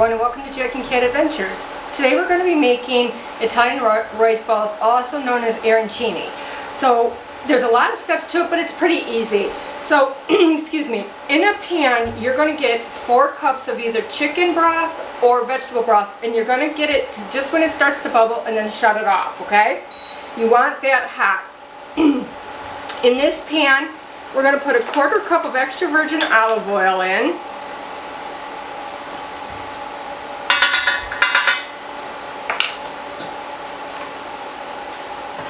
everyone, and welcome to Jack and Cat Adventures. Today we're going to be making Italian rice balls, also known as arancini. So there's a lot of steps to it, but it's pretty easy. So, excuse me, in a pan you're going to get 4 cups of either chicken broth or vegetable broth, and you're going to get it to just when it starts to bubble and then shut it off, okay? You want that hot. In this pan, we're going to put a 1/4 cup of extra virgin olive oil in.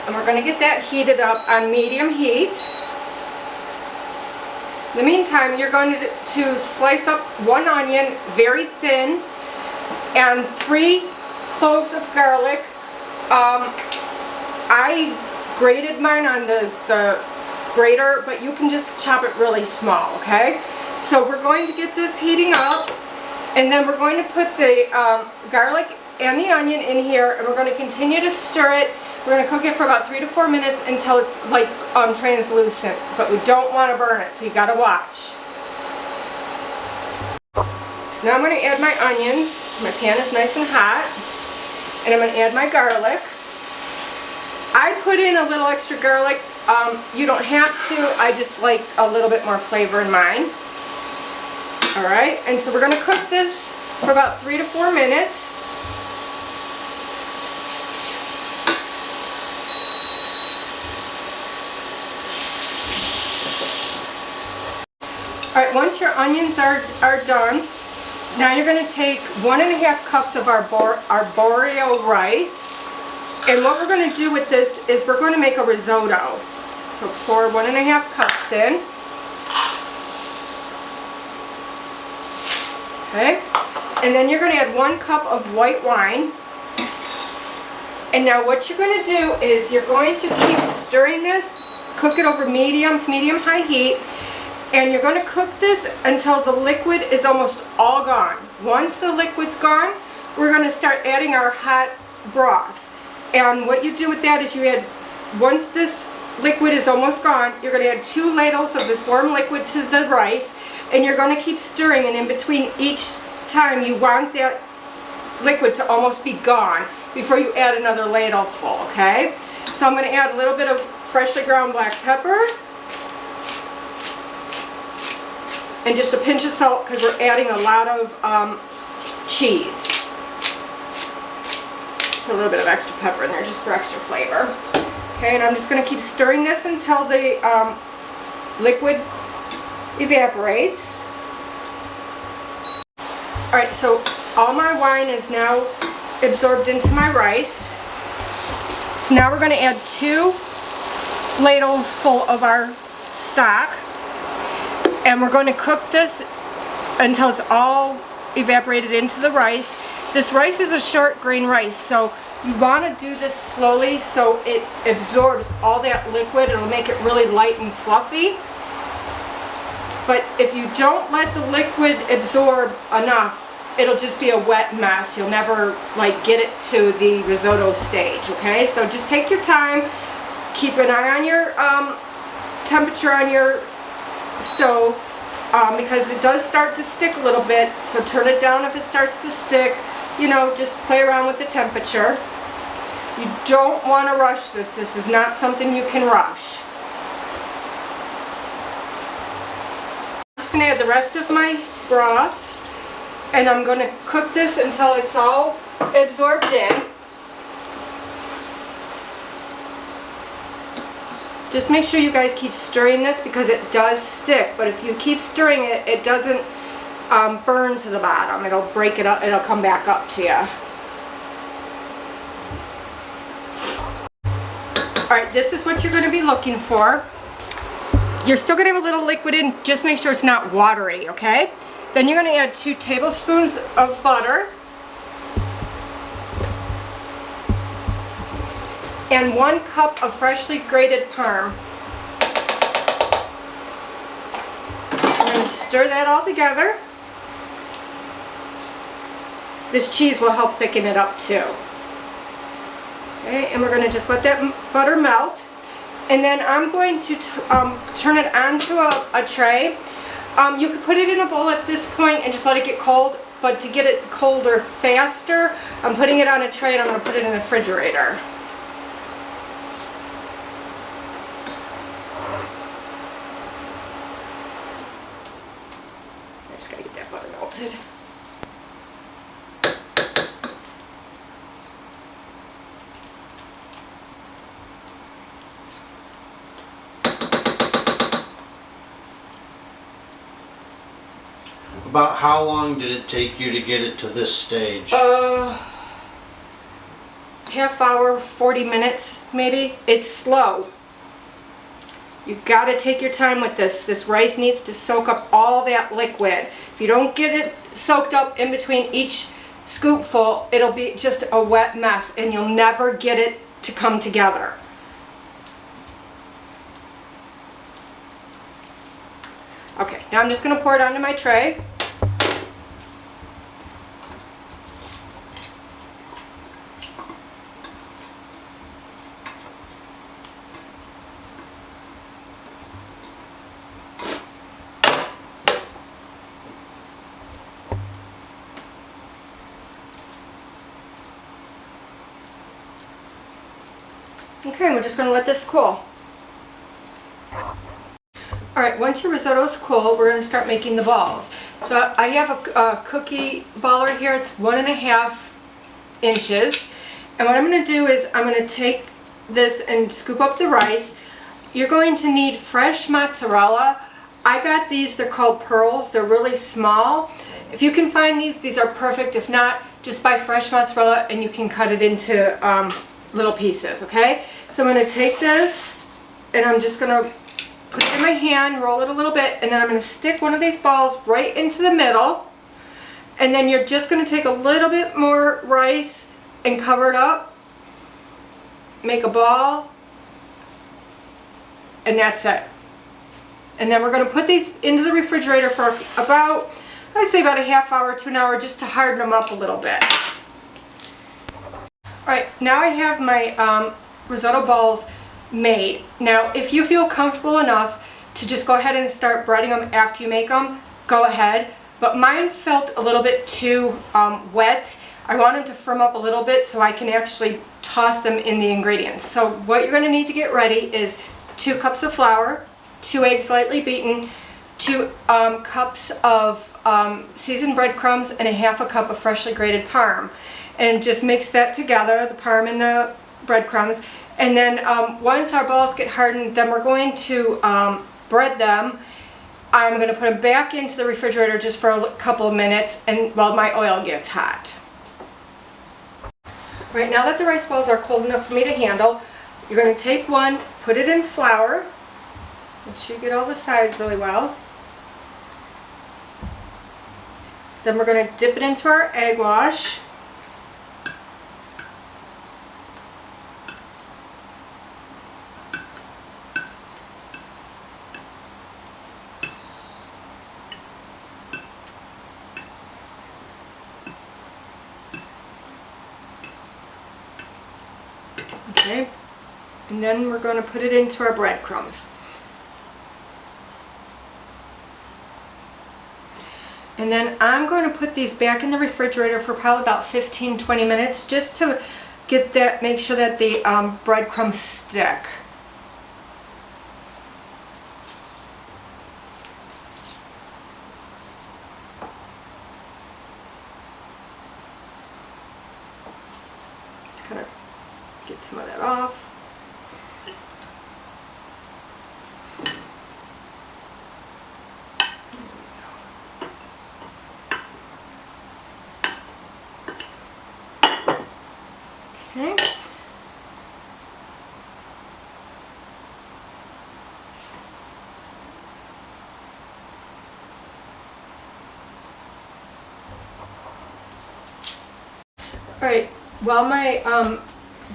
And we're going to get that heated up on medium heat. In the meantime, you're going to slice up 1 onion very thin and 3 cloves of garlic. I grated mine on the grater, but you can just chop it really small, okay? So we're going to get this heating up, and then we're going to put the garlic and the onion in here, and we're going to continue to stir it. We're going to cook it for about 3 to 4 minutes until it's like translucent, but we don't want to burn it, so you got to watch. So now I'm going to add my onions. My pan is nice and hot, and I'm going to add my garlic. I put in a little extra garlic. You don't have to. I just like a little bit more flavor in mine. Alright, and so we're going to cook this for about 3 to 4 minutes. Alright, once your onions are done, now you're going to take 1½ cups of our arborio rice. And what we're going to do with this is we're going to make a risotto. So pour 1½ cups in. Okay. And then you're going to add 1 cup of white wine. And now what you're going to do is you're going to keep stirring this, cook it over medium to medium-high heat, and you're going to cook this until the liquid is almost all gone. Once the liquid's gone, we're going to start adding our hot broth. And what you do with that is you add, once this liquid is almost gone, you're going to add 2 ladles of this warm liquid to the rice, and you're going to keep stirring, and in between each time you want that liquid to almost be gone before you add another ladle full, okay? So I'm going to add a little bit of freshly ground black pepper and just a pinch of salt because we're adding a lot of cheese. Put a little bit of extra pepper in there just for extra flavor. Okay, and I'm just going to keep stirring this until the liquid evaporates. Alright, so all my wine is now absorbed into my rice. So now we're going to add 2 ladles full of our stock. And we're going to cook this until it's all evaporated into the rice. This rice is a short grain rice, so you want to do this slowly so it absorbs all that liquid. It'll make it really light and fluffy. But if you don't let the liquid absorb enough, it'll just be a wet mess. You'll never like get it to the risotto stage, okay? So just take your time. Keep an eye on your temperature on your stove because it does start to stick a little bit, so turn it down if it starts to stick. You know, just play around with the temperature. You don't want to rush this. This is not something you can rush. I'm just going to add the rest of my broth, and I'm going to cook this until it's all absorbed in. Just make sure you guys keep stirring this because it does stick, but if you keep stirring it, it doesn't burn to the bottom. It'll break it up, it'll come back up to you. Alright, this is what you're going to be looking for. You're still going to have a little liquid in, just make sure it's not watery, okay? Then you're going to add 2 tablespoons of butter and 1 cup of freshly grated parm. We're going to stir that all together. This cheese will help thicken it up too. Okay, and we're going to just let that butter melt. And then I'm going to turn it onto a tray. You could put it in a bowl at this point and just let it get cold. but to get it colder faster, I'm putting it on a tray and I'm going to put it in the refrigerator. I just got to get that butter melted. About how long did it take you to get it to this stage? Half hour, 40 minutes maybe. It's slow. You got to take your time with this. This rice needs to soak up all that liquid. If you don't get it soaked up in between each scoopful, it'll be just a wet mess and you'll never get it to come together. Okay, now I'm just going to pour it onto my tray. Okay, we're just going to let this cool. Alright, once your risotto is cool, we're going to start making the balls. So I have a cookie baller here. It's 1.5 inches. And what I'm going to do is I'm going to take this and scoop up the rice. You're going to need fresh mozzarella. I got these, they're called pearls. They're really small. If you can find these are perfect. If not, just buy fresh mozzarella and you can cut it into little pieces, okay? So I'm going to take this and I'm just going to put it in my hand, roll it a little bit, and then I'm going to stick one of these balls right into the middle. And then you're just going to take a little bit more rice and cover it up. Make a ball. And that's it. And then we're going to put these into the refrigerator for about, I'd say about a half hour to an hour just to harden them up a little bit. Alright, now I have my risotto balls made. Now, if you feel comfortable enough to just go ahead and start breading them after you make them, go ahead. But mine felt a little bit too wet. I want them to firm up a little bit so I can actually toss them in the ingredients. So what you're going to need to get ready is 2 cups of flour, 2 eggs lightly beaten, 2 cups of seasoned breadcrumbs, and 1/2 cup of freshly grated parm. And just mix that together, the parm and the breadcrumbs. And then once our balls get hardened, then we're going to bread them. I'm going to put them back into the refrigerator just for a couple of minutes and while my oil gets hot. Right, now that the rice balls are cold enough for me to handle, you're going to take one, put it in flour. Make sure you get all the sides really well. Then we're going to dip it into our egg wash. Okay, and then we're going to put it into our breadcrumbs. And then I'm going to put these back in the refrigerator for probably about 15-20 minutes just to get that, make sure that the breadcrumbs stick. Just kind of get some of that off. Okay. All right, while my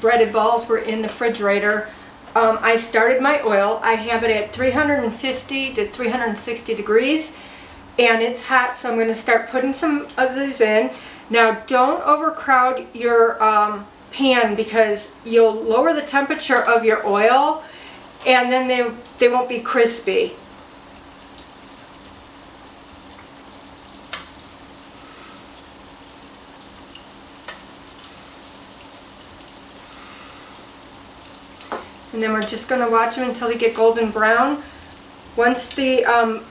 breaded balls were in the refrigerator, I started my oil. I have it at 350 to 360 degrees and it's hot, so I'm going to start putting some of these in. Now don't overcrowd your pan because you'll lower the temperature of your oil and then they won't be crispy. And then we're just going to watch them until they get golden brown. Once the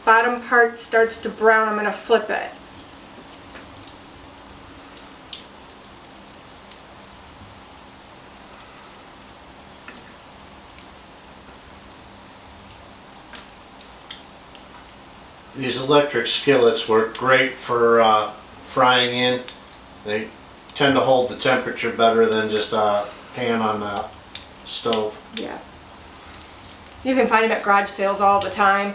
bottom part starts to brown, I'm going to flip it. These electric skillets work great for frying in. They tend to hold the temperature better than just a pan on the stove. Yeah. You can find them at garage sales all the time.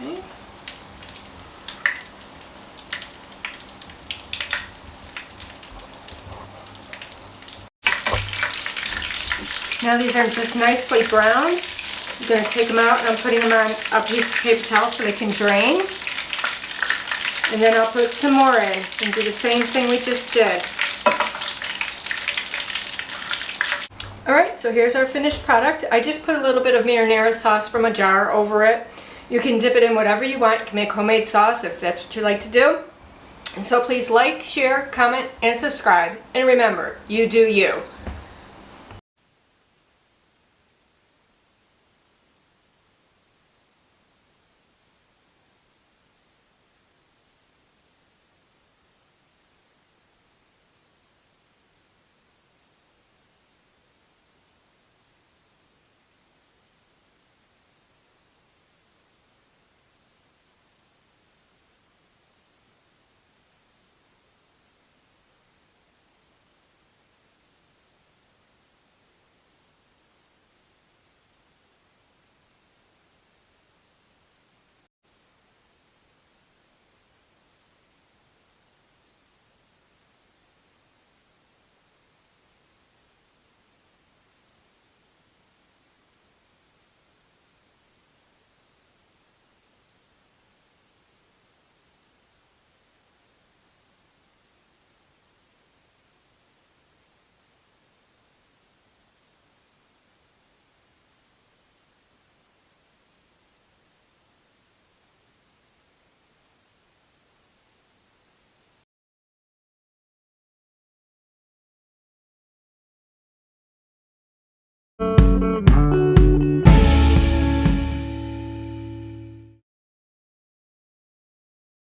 Okay. Now these are just nicely browned. I'm going to take them out and I'm putting them on a piece of paper towel so they can drain. And then I'll put some more in and do the same thing we just did. Alright, so here's our finished product. I just put a little bit of marinara sauce from a jar over it. You can dip it in whatever you want. You can make homemade sauce if that's what you like to do. And so please like, share, comment, and subscribe. And remember, you do you.